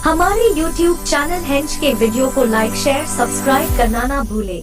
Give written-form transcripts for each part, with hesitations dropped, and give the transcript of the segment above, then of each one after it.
हमारे YouTube channel हेंच के वीडियो को लाइक शेयर सब्सक्राइब करना ना भूले।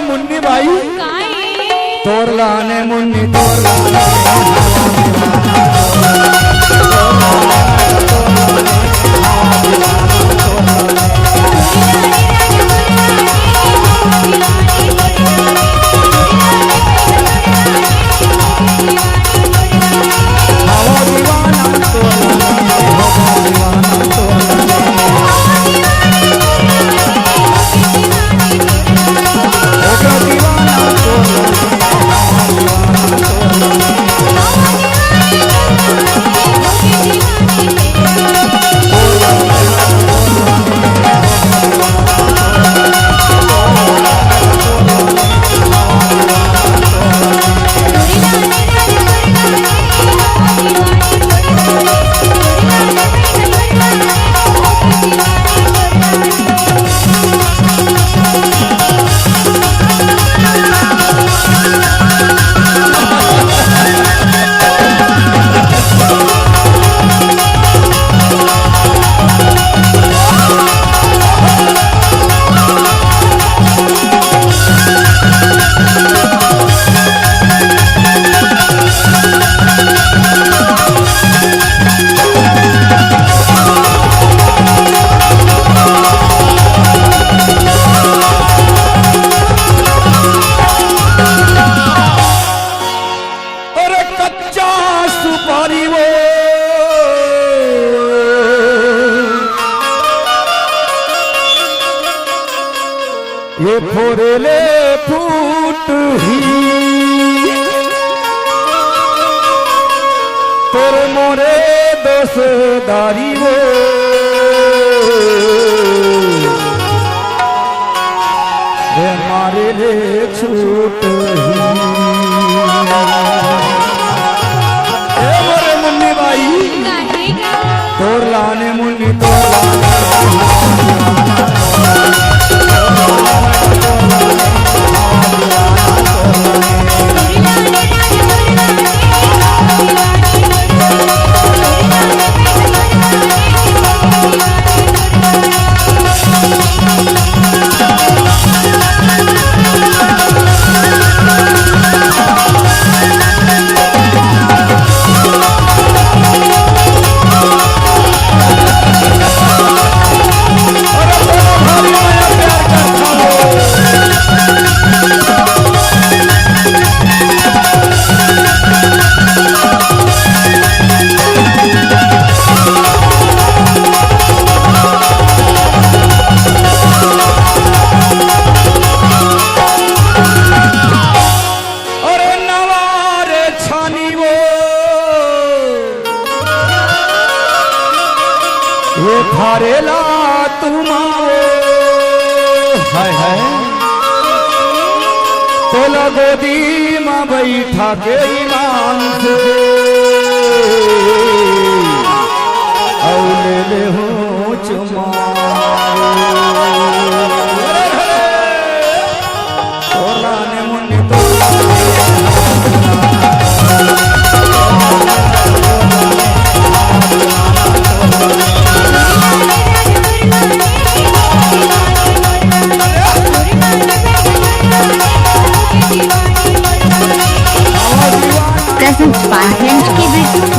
मुन्नी भाई तोर लाने मुन्नी तोर लाने ये फोरेले फूट ही तोरे मोरे दोस्तारी वो रे मारे ले छूट ही ए मोरे मुन्नी भाई तोर लाने मुन्नी तोर लाने ये थारेला तुमाओ हाय हाय तोला गोदी माँ बैठा के ईमान से औले ले हो चुमा तोला ने मुन्नी तो प्रेजेंट बाय हेंच के वीडियो